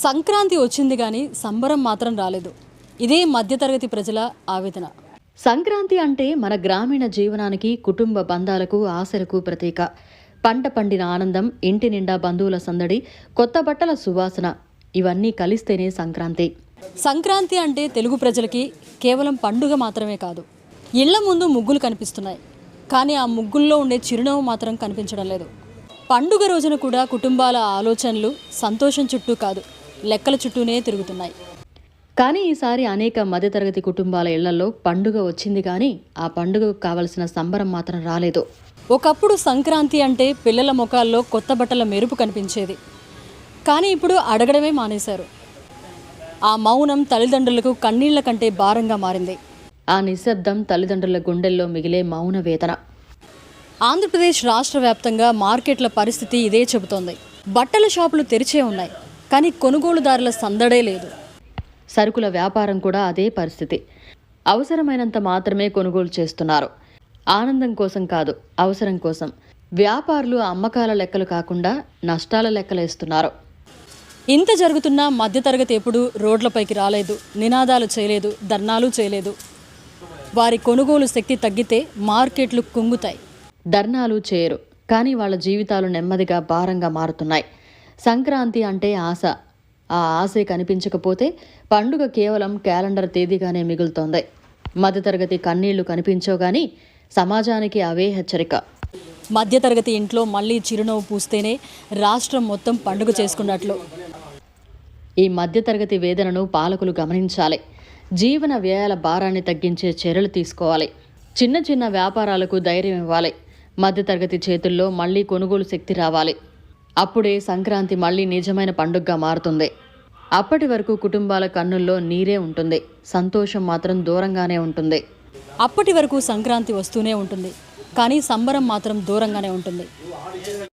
సంక్రాంతి వచ్చింది కానీ సంబరం మాత్రం రాలేదు. ఇదే మధ్యతరగతి ప్రజల ఆవేదన. సంక్రాంతి అంటే మన గ్రామీణ జీవనానికి, కుటుంబ బంధాలకు, ఆశలకు ప్రతీక. పంట పండిన ఆనందం, ఇంటి నిండా బంధువుల సందడి, కొత్త బట్టల సువాసన, ఇవన్నీ కలిస్తేనే సంక్రాంతి. సంక్రాంతి అంటే తెలుగు ప్రజలకి కేవలం పండుగ మాత్రమే కాదు. ఇళ్ల ముందు ముగ్గులు కనిపిస్తున్నాయి, కానీ ఆ ముగ్గుల్లో ఉండే చిరునవ్వు మాత్రం కనిపించడం లేదు. పండుగ రోజున కూడా కుటుంబాల ఆలోచనలు సంతోషం చుట్టూ కాదు, లెక్కల చుట్టూనే తిరుగుతున్నాయి. కానీ ఈసారి అనేక మధ్యతరగతి కుటుంబాల ఇళ్లలో పండుగ వచ్చింది, కానీ ఆ పండుగకు కావలసిన సంబరం మాత్రం రాలేదు. ఒకప్పుడు సంక్రాంతి అంటే పిల్లల ముఖాల్లో కొత్త బట్టల మెరుపు కనిపించేది, కానీ ఇప్పుడు అడగడమే మానేశారు. ఆ మౌనం తల్లిదండ్రులకు కన్నీళ్ల కంటే భారంగా మారింది. ఆ నిశ్శబ్దం తల్లిదండ్రుల గుండెల్లో మిగిలే మౌన వేదన. ఆంధ్రప్రదేశ్ రాష్ట్ర వ్యాప్తంగా మార్కెట్ల పరిస్థితి ఇదే చెబుతోంది. బట్టల షాపులు తెరిచే ఉన్నాయి, కానీ కొనుగోలుదారుల సందడే లేదు. సరుకుల వ్యాపారం కూడా అదే పరిస్థితి. అవసరమైనంత మాత్రమే కొనుగోలు చేస్తున్నారు. ఆనందం కోసం కాదు, అవసరం కోసం. వ్యాపారులు అమ్మకాల లెక్కలు కాకుండా నష్టాల లెక్కలేస్తున్నారు. ఇంత జరుగుతున్నా మధ్యతరగతి ఎప్పుడు రోడ్లపైకి రాలేదు, నినాదాలు చేయలేదు, ధర్నాలు చేయలేదు. వారి కొనుగోలు శక్తి తగ్గితే మార్కెట్లు కుంగుతాయి. ధర్నాలు చేయరు, కానీ వాళ్ళ జీవితాలు నెమ్మదిగా భారంగా మారుతున్నాయి. సంక్రాంతి అంటే ఆశ. ఆ ఆశే కనిపించకపోతే పండుగ కేవలం క్యాలెండర్ తేదీగానే మిగులుతోంది. మధ్యతరగతి కన్నీళ్లు కనిపించవు, కానీ సమాజానికి అవే హెచ్చరిక. మధ్యతరగతి ఇంట్లో మళ్ళీ చిరునవ్వు పూస్తేనే రాష్ట్రం మొత్తం పండుగ చేసుకున్నట్లు. ఈ మధ్యతరగతి వేదనను పాలకులు గమనించాలి. జీవన వ్యయాల భారాన్ని తగ్గించే చర్యలు తీసుకోవాలి. చిన్న చిన్న వ్యాపారాలకు ధైర్యం ఇవ్వాలి. మధ్యతరగతి చేతుల్లో మళ్లీ కొనుగోలు శక్తి రావాలి. అప్పుడే సంక్రాంతి మళ్లీ నిజమైన పండుగగా మారుతుంది. అప్పటి వరకు కుటుంబాల కన్నుల్లో నీరే ఉంటుంది, సంతోషం మాత్రం దూరంగానే ఉంటుంది. అప్పటి వరకు సంక్రాంతి వస్తూనే ఉంటుంది, కానీ సంబరం మాత్రం దూరంగానే ఉంటుంది.